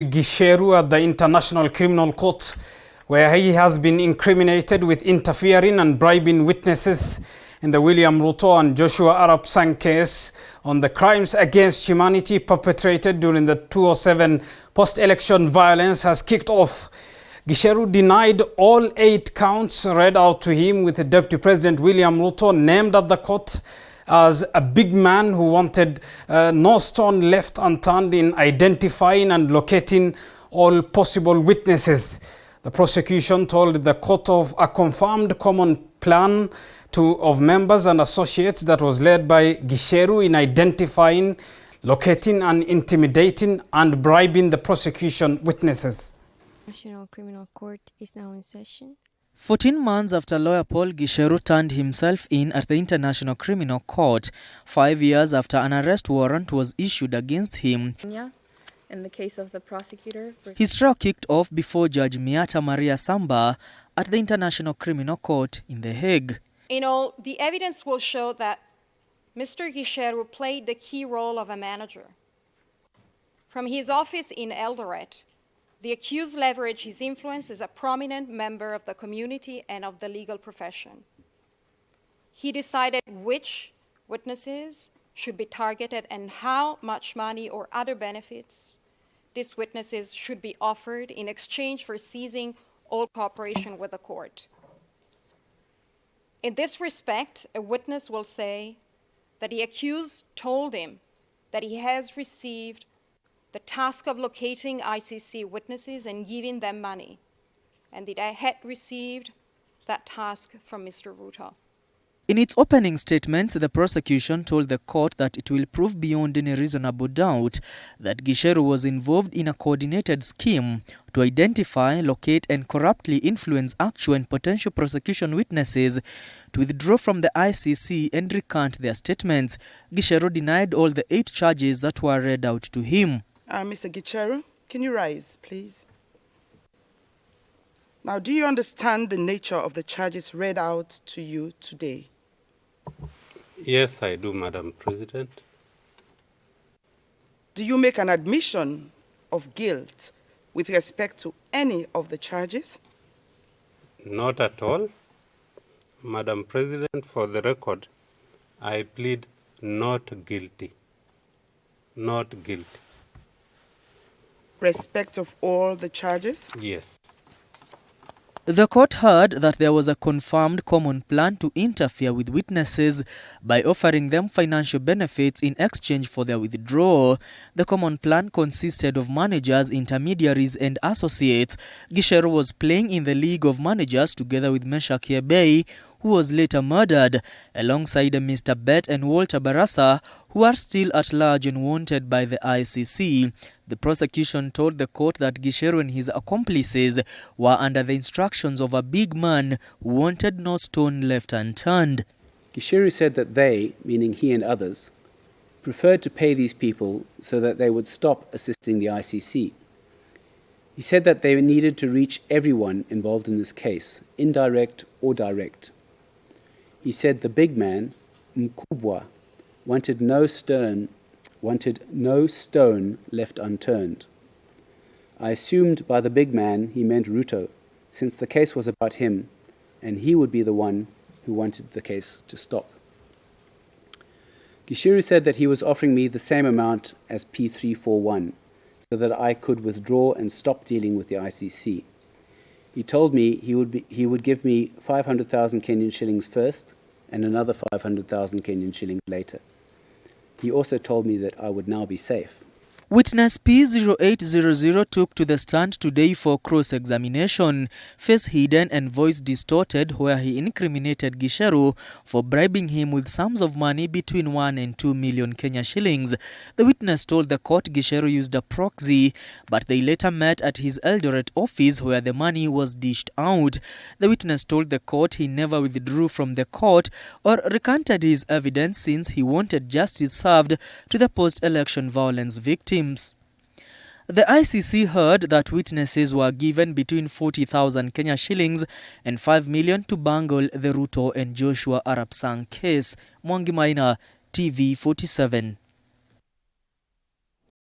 Gicheru at the International Criminal Court, where he has been incriminated with interfering and bribing witnesses in the William Ruto and Joshua Arap Sang case on the crimes against humanity perpetrated during the 2007 post-election violence has kicked off. Gicheru denied all 8 counts read out to him, with Deputy President William Ruto named at the court as a big man who wanted no stone left unturned in identifying and locating all possible witnesses. The prosecution told the court of a confirmed common plan of members and associates that was led by Gicheru in identifying, locating and intimidating and bribing the prosecution witnesses. National Criminal Court is now in session. 14 months after lawyer Paul Gicheru turned himself in at the International Criminal Court, 5 years after an arrest warrant was issued against him, in the case of the prosecutor, his trial kicked off before Judge Miata Maria Samba at the International Criminal Court in The Hague. In all, the evidence will show that Mr. Gicheru played the key role of a manager. From his office in Eldoret, the accused leveraged his influence as a prominent member of the community and of the legal profession. He decided which witnesses should be targeted and how much money or other benefits these witnesses should be offered in exchange for ceasing all cooperation with the court. In this respect, a witness will say that the accused told him that he has received the task of locating ICC witnesses and giving them money, and that I had received that task from Mr. Ruto. In its opening statements, the prosecution told the court that it will prove beyond any reasonable doubt that Gicheru was involved in a coordinated scheme to identify, locate and corruptly influence actual and potential prosecution witnesses to withdraw from the ICC and recant their statements. Gicheru denied all the 8 charges that were read out to him. Mr. Gicheru, can you rise, please? Now, do you understand the nature of the charges read out to you today? Yes, I do, Madam President. Do you make an admission of guilt with respect to any of the charges? Not at all. Madam President, for the record, I plead not guilty. Not guilty. Respect of all the charges? Yes. The court heard that there was a confirmed common plan to interfere with witnesses by offering them financial benefits in exchange for their withdrawal. The common plan consisted of managers, intermediaries and associates. Gicheru was playing in the League of Managers together with Meshach Yebei, who was later murdered, alongside Mr. Bet and Walter Barasa, who are still at large and wanted by the ICC. The prosecution told the court that Gicheru and his accomplices were under the instructions of a big man who wanted no stone left unturned. Gicheru said that they, meaning he and others, preferred to pay these people so that they would stop assisting the ICC. He said that they needed to reach everyone involved in this case, indirect or direct. He said the big man, Mkubwa, wanted no stone left unturned. I assumed by the big man he meant Ruto, since the case was about him, and he would be the one who wanted the case to stop. Gicheru said that he was offering me the same amount as P341, so that I could withdraw and stop dealing with the ICC. He told me he would give me 500,000 Kenyan shillings first and another 500,000 Kenyan shillings later. He also told me that I would now be safe. Witness P0800 took to the stand today for cross-examination, face hidden and voice distorted, where he incriminated Gicheru for bribing him with sums of money between 1 and 2 million Kenya shillings. The witness told the court Gicheru used a proxy, but they later met at his Eldoret office where the money was dished out. The witness told the court he never withdrew from the court or recanted his evidence, since he wanted justice served to the post-election violence victims. The ICC heard that witnesses were given between 40,000 Kenya shillings and 5 million to bungle the Ruto and Joshua Arap Sang case. Mwangi Maina, TV 47.